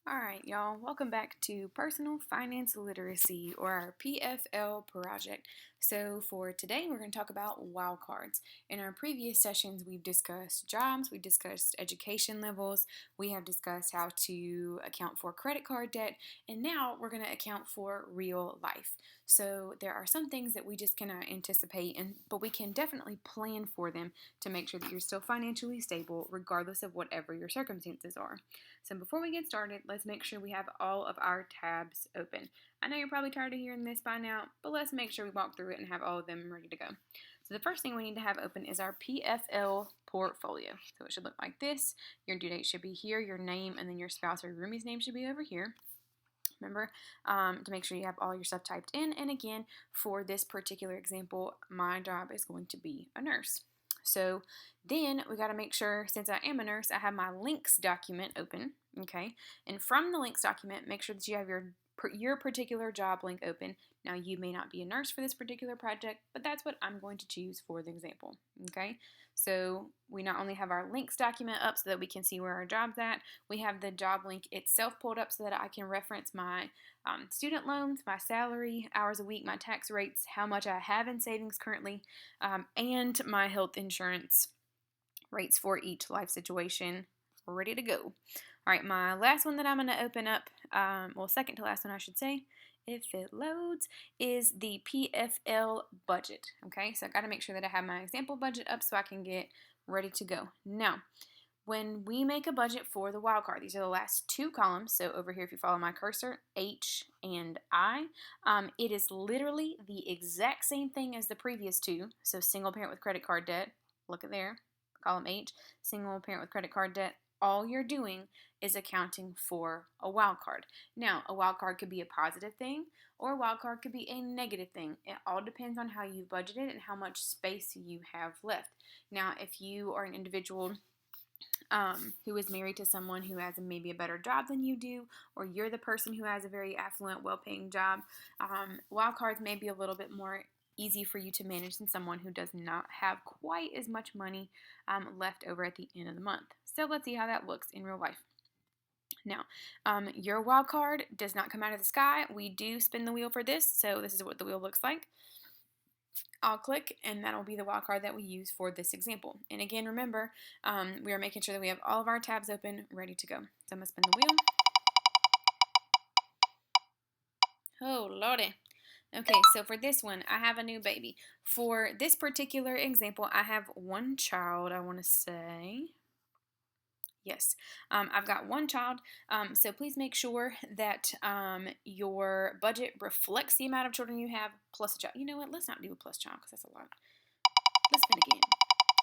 All right, y'all, welcome back to Personal Finance Literacy, or our PFL project. So for today, we're going to talk about wildcards. In our previous sessions, we've discussed jobs, we've discussed education levels, we have discussed how to account for credit card debt, and now we're going to account for real life. So there are some things that we just cannot anticipate, but we can definitely plan for them to make sure that you're still financially stable regardless of whatever your circumstances are. So before we get started, let's make sure we have all of our tabs open. I know you're probably tired of hearing this by now, but let's make sure we walk through it and have all of them ready to go. So the first thing we need to have open is our PFL portfolio. So it should look like this. Your due date should be here, your name, and then your spouse or your roomie's name should be over here. Remember to make sure you have all your stuff typed in. And again, for this particular example, my job is going to be a nurse. So then we got to make sure, since I am a nurse, I have my links document open, okay? And from the links document, make sure that you have your particular job link open. Now, you may not be a nurse for this particular project, but that's what I'm going to choose for the example, okay? So we not only have our links document up so that we can see where our job's at, we have the job link itself pulled up so that I can reference my student loans, my salary, hours a week, my tax rates, how much I have in savings currently, and my health insurance rates for each life situation. We're ready to go. All right, my last one that I'm going to open up, second to last one, I should say, if it loads, is the PFL budget. Okay, so I got to make sure that I have my example budget up so I can get ready to go. Now, when we make a budget for the wildcard, these are the last two columns. So over here, if you follow my cursor, H and I, it is literally the exact same thing as the previous two. So single parent with credit card debt, look at there, column H, single parent with credit card debt. All you're doing is accounting for a wild card. Now, a wild card could be a positive thing or a wild card could be a negative thing. It all depends on how you budgeted and how much space you have left. Now, if you are an individual who is married to someone who has maybe a better job than you do, or you're the person who has a very affluent, well-paying job, wild cards may be a little bit more easy for you to manage than someone who does not have quite as much money left over at the end of the month. So let's see how that looks in real life. Now, your wild card does not come out of the sky. We do spin the wheel for this, so this is what the wheel looks like. I'll click, and that'll be the wild card that we use for this example. And again, remember, we are making sure that we have all of our tabs open, ready to go. So I'm going to spin the wheel. Oh, lordy. Okay, so for this one, I have a new baby. For this particular example, I have one child, I want to say. Yes, I've got one child, so please make sure that your budget reflects the amount of children you have plus a child. You know what? Let's not do a plus child because that's a lot. Let's spin again.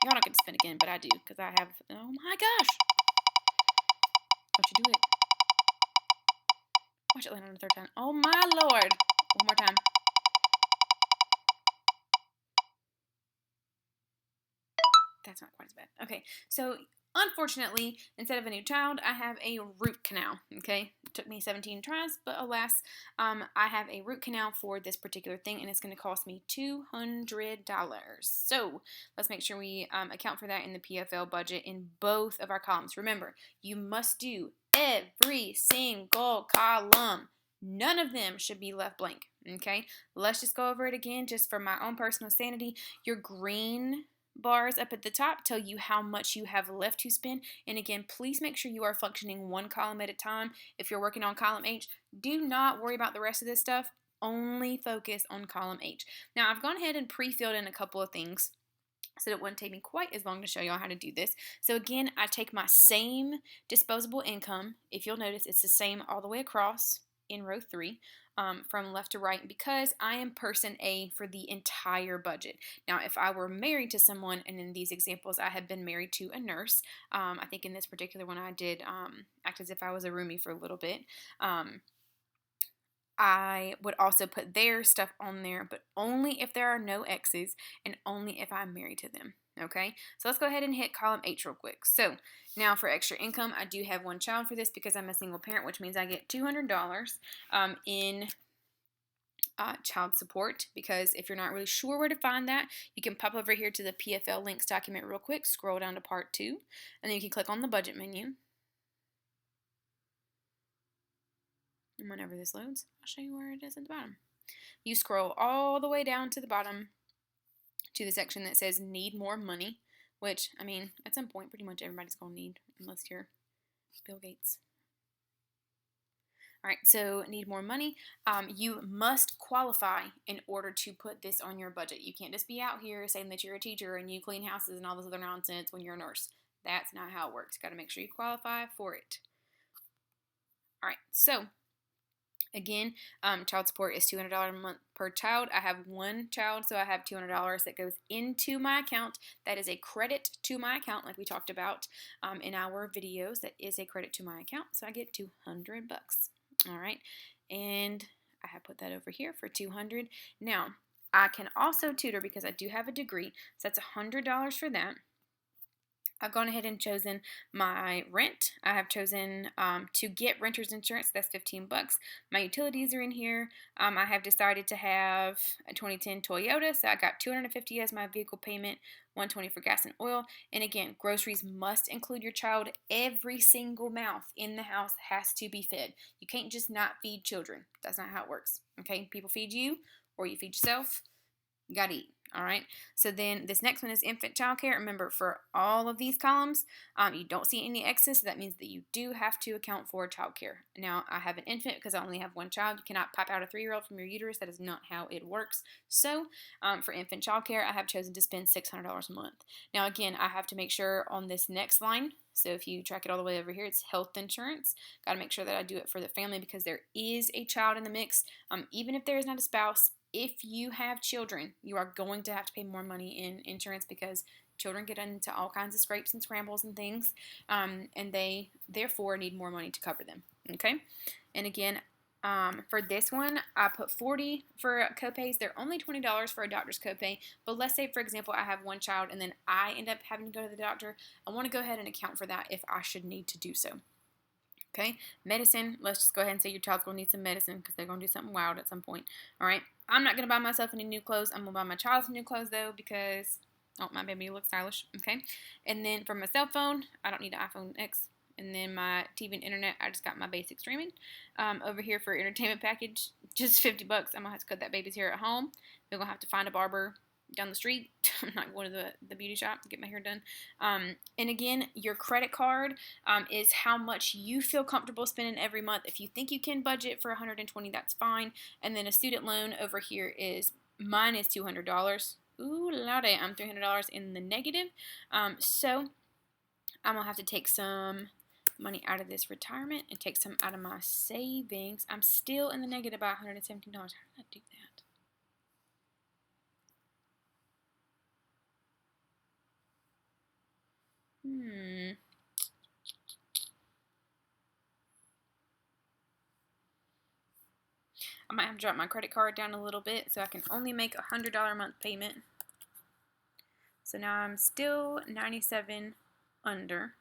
Y'all don't get to spin again, but I do because I have. Oh my gosh! Don't you do it? Watch it land on the third time. Oh my lord! One more time. That's not quite as bad. Okay, so unfortunately, instead of a new child, I have a root canal. Okay, it took me 17 tries, but alas, I have a root canal for this particular thing, and it's going to cost me $200. So let's make sure we account for that in the PFL budget in both of our columns. Remember, you must do every single column. None of them should be left blank. Okay, let's just go over it again, just for my own personal sanity. Your green bars up at the top tell you how much you have left to spend. And again, please make sure you are functioning one column at a time. If you're working on column H, do not worry about the rest of this stuff. Only focus on column H. Now, I've gone ahead and pre-filled in a couple of things so it wouldn't take me quite as long to show y'all how to do this. So again, I take my same disposable income. If you'll notice, it's the same all the way across in row 3. From left to right, because I am person A for the entire budget. Now, if I were married to someone, and in these examples I had been married to a nurse, I think in this particular one I did act as if I was a roomie for a little bit. I would also put their stuff on there, but only if there are no X's and only if I'm married to them. Okay, so let's go ahead and hit column H real quick. So now for extra income, I do have one child for this because I'm a single parent, which means I get $200 in child support, because if you're not really sure where to find that, you can pop over here to the PFL links document real quick, scroll down to part 2, and then you can click on the budget menu. And whenever this loads, I'll show you where it is at the bottom. You scroll all the way down to the bottom to the section that says need more money, which, I mean, at some point, pretty much everybody's going to need, unless you're Bill Gates. All right, so need more money. You must qualify in order to put this on your budget. You can't just be out here saying that you're a teacher and you clean houses and all this other nonsense when you're a nurse. That's not how it works. Got to make sure you qualify for it. All right, so again, child support is $200 a month per child. I have one child, so I have $200 that goes into my account. That is a credit to my account, like we talked about in our videos. That is a credit to my account, so I get $200. All right, and I have put that over here for $200. Now, I can also tutor because I do have a degree, so that's $100 for that. I've gone ahead and chosen my rent. I have chosen to get renter's insurance. That's $15. My utilities are in here. I have decided to have a 2010 Toyota, so I got $250 as my vehicle payment, $120 for gas and oil. And again, groceries must include your child. Every single mouth in the house has to be fed. You can't just not feed children. That's not how it works. Okay, people feed you or you feed yourself. You gotta eat. All right, so then this next one is infant child care. Remember, for all of these columns, you don't see any excess. That means that you do have to account for child care. Now, I have an infant because I only have one child. You cannot pop out a 3-year-old from your uterus. That is not how it works. So, for infant child care, I have chosen to spend $600 a month. Now, again, I have to make sure on this next line, so if you track it all the way over here, it's health insurance. Got to make sure that I do it for the family because there is a child in the mix. Even if there is not a spouse, if you have children, you are going to have to pay more money in insurance because children get into all kinds of scrapes and scrambles and things, and they therefore need more money to cover them. Okay, and again, for this one, I put $40 for copays. They're only $20 for a doctor's copay, but let's say, for example, I have one child and then I end up having to go to the doctor. I want to go ahead and account for that if I should need to do so. Okay, medicine, let's just go ahead and say your child's going to need some medicine because they're going to do something wild at some point. All right, I'm not going to buy myself any new clothes. I'm going to buy my child some new clothes, though, because I want my baby to look stylish. Okay, and then for my cell phone, I don't need an iPhone X. And then my TV and internet, I just got my basic streaming. Over here for entertainment package, just $50. I'm going to have to cut that baby's hair at home. We're going to have to find a barber down the street. I'm not going to the beauty shop to get my hair done. And again, your credit card is how much you feel comfortable spending every month. If you think you can budget for $120, that's fine. And then a student loan over here is, mine is $200. Ooh, lordy, I'm $300 in the negative. So I'm going to have to take some money out of this retirement and take some out of my savings. I'm still in the negative by $117. How did I do that? I might have to drop my credit card down a little bit so I can only make a $100 a month payment. So now I'm still 97 under.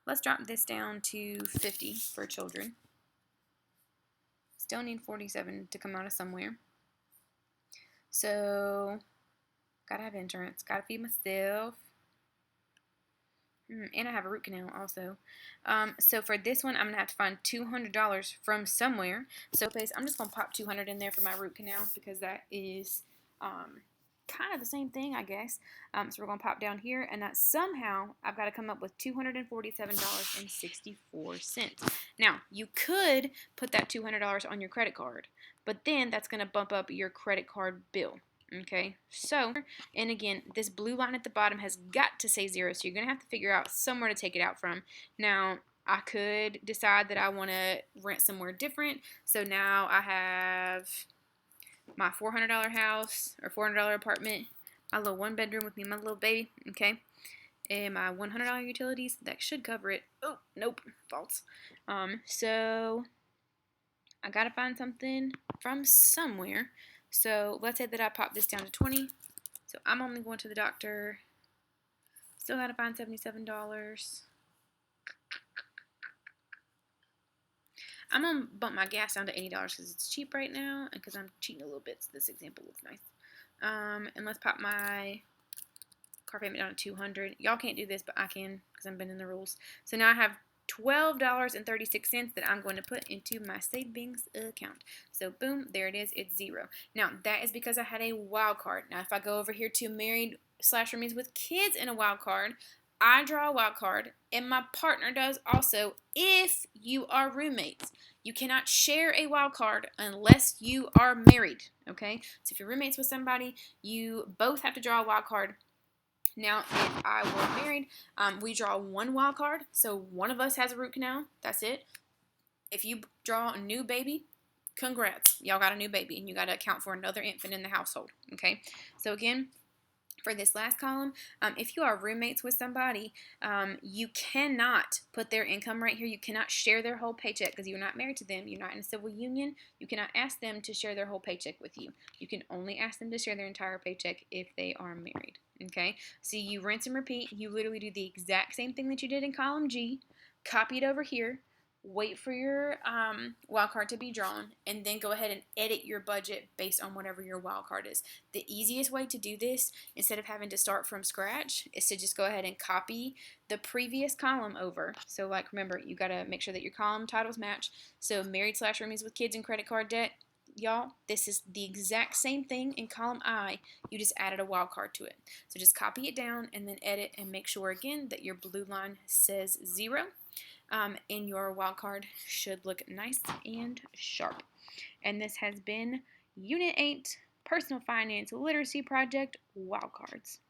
Let's drop this down to 50 for children. Still need 47 to come out of somewhere. So, gotta have insurance, gotta feed myself. And I have a root canal also. So for this one, I'm gonna have to find $200 from somewhere. So I'm just gonna pop 200 in there for my root canal because that is kind of the same thing, I guess. So we're gonna pop down here, and that somehow I've got to come up with $247.64. Now you could put that $200 on your credit card, but then that's gonna bump up your credit card bill. Okay, so, and again, this blue line at the bottom has got to say 0, so you're going to have to figure out somewhere to take it out from. Now, I could decide that I want to rent somewhere different, so now I have my $400 house, or $400 apartment, my little 1-bedroom with me and my little baby, okay, and my $100 utilities, that should cover it. Oh, nope, false. So, I got to find something from somewhere. So let's say that I pop this down to 20. So I'm only going to the doctor. Still got to find $77. I'm going to bump my gas down to $80 because it's cheap right now and because I'm cheating a little bit so this example looks nice. And let's pop my car payment down to $200. Y'all can't do this, but I can because I'm bending the rules. So now I have $12.36 that I'm going to put into my savings account. So boom, there it is. It's zero. Now that is because I had a wild card. Now if I go over here to married/roommates with kids in a wild card, I draw a wild card, and my partner does also if you are roommates. You cannot share a wild card unless you are married, okay? So if you're roommates with somebody, you both have to draw a wild card. Now, if I were married, we draw one wild card, so one of us has a root canal. That's it. If you draw a new baby, congrats. Y'all got a new baby, and you got to account for another infant in the household, okay? So again, for this last column, if you are roommates with somebody, you cannot put their income right here. You cannot share their whole paycheck because you're not married to them. You're not in a civil union. You cannot ask them to share their whole paycheck with you. You can only ask them to share their entire paycheck if they are married. Okay, so you rinse and repeat. You literally do the exact same thing that you did in column G. Copy it over here. Wait for your wild card to be drawn, and then go ahead and edit your budget based on whatever your wild card is. The easiest way to do this, instead of having to start from scratch, is to just go ahead and copy the previous column over. So like, remember, you got to make sure that your column titles match. So married/roommates with kids and credit card debt. Y'all, this is the exact same thing in column I. You just added a wild card to it. So just copy it down and then edit, and make sure again that your blue line says 0. And your wild card should look nice and sharp. And this has been Unit 8 Personal Finance Literacy Project Wild Cards.